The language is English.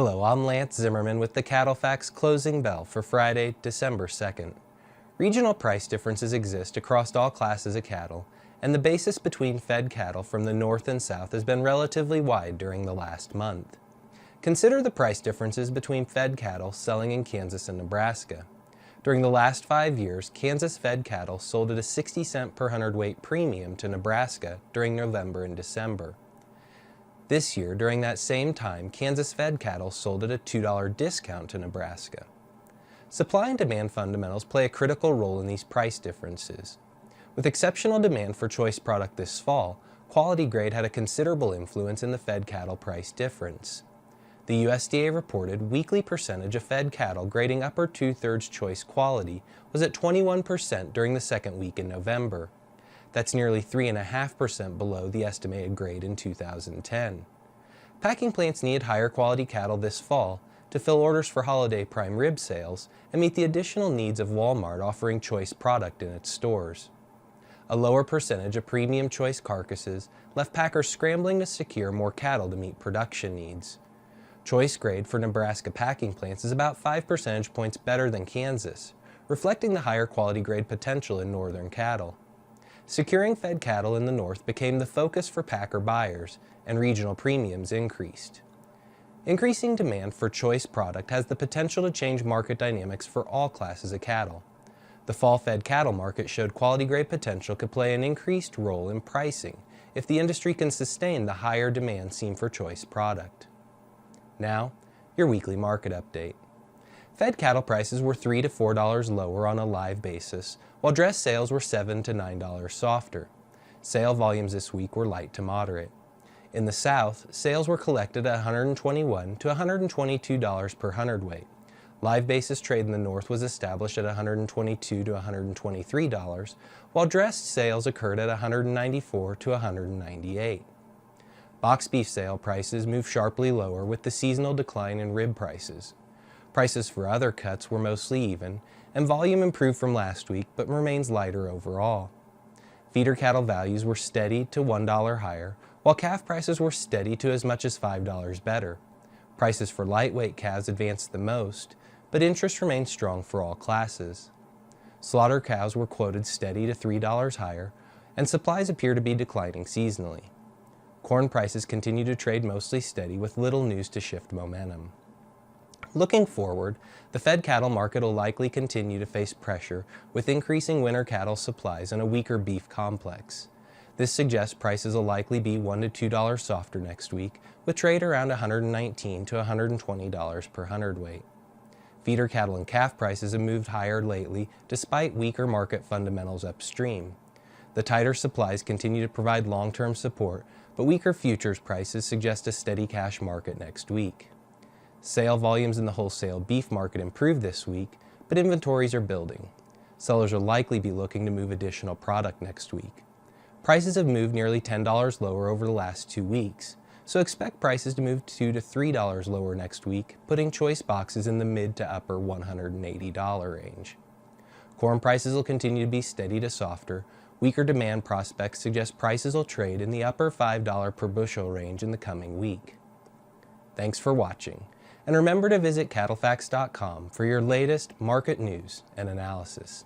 Hello, I'm Lance Zimmerman with the Cattle Facts Closing Bell for Friday, December 2nd. Regional price differences exist across all classes of cattle, and the basis between fed cattle from the north and south has been relatively wide during the last month. Consider the price differences between fed cattle selling in Kansas and Nebraska. During the last 5 years, Kansas fed cattle sold at a 60-cent per hundredweight premium to Nebraska during November and December. This year, during that same time, Kansas fed cattle sold at a $2 discount to Nebraska. Supply and demand fundamentals play a critical role in these price differences. With exceptional demand for choice product this fall, quality grade had a considerable influence in the fed cattle price difference. The USDA reported weekly percentage of fed cattle grading upper two-thirds choice quality was at 21% during the second week in November. That's nearly 3.5% below the estimated grade in 2010. Packing plants needed higher quality cattle this fall to fill orders for holiday prime rib sales and meet the additional needs of Walmart offering choice product in its stores. A lower percentage of premium choice carcasses left packers scrambling to secure more cattle to meet production needs. Choice grade for Nebraska packing plants is about 5 percentage points better than Kansas, reflecting the higher quality grade potential in northern cattle. Securing fed cattle in the north became the focus for packer buyers, and regional premiums increased. Increasing demand for choice product has the potential to change market dynamics for all classes of cattle. The fall fed cattle market showed quality grade potential could play an increased role in pricing if the industry can sustain the higher demand seen for choice product. Now, your weekly market update. Fed cattle prices were $3 to $4 lower on a live basis, while dress sales were $7 to $9 softer. Sale volumes this week were light to moderate. In the South, sales were collected at $121 to $122 per hundredweight. Live basis trade in the North was established at $122 to $123, while dressed sales occurred at $194 to $198. Box beef sale prices moved sharply lower with the seasonal decline in rib prices. Prices for other cuts were mostly even, and volume improved from last week but remains lighter overall. Feeder cattle values were steady to $1 higher, while calf prices were steady to as much as $5 better. Prices for lightweight calves advanced the most, but interest remained strong for all classes. Slaughter cows were quoted steady to $3 higher, and supplies appear to be declining seasonally. Corn prices continue to trade mostly steady with little news to shift momentum. Looking forward, the fed cattle market will likely continue to face pressure with increasing winter cattle supplies and a weaker beef complex. This suggests prices will likely be $1 to $2 softer next week, with trade around $119 to $120 per hundredweight. Feeder cattle and calf prices have moved higher lately despite weaker market fundamentals upstream. The tighter supplies continue to provide long-term support, but weaker futures prices suggest a steady cash market next week. Sale volumes in the wholesale beef market improved this week, but inventories are building. Sellers will likely be looking to move additional product next week. Prices have moved nearly $10 lower over the last 2 weeks, so expect prices to move $2 to $3 lower next week, putting choice boxes in the mid to upper $180 range. Corn prices will continue to be steady to softer. Weaker demand prospects suggest prices will trade in the upper $5 per bushel range in the coming week. Thanks for watching, and remember to visit cattlefacts.com for your latest market news and analysis.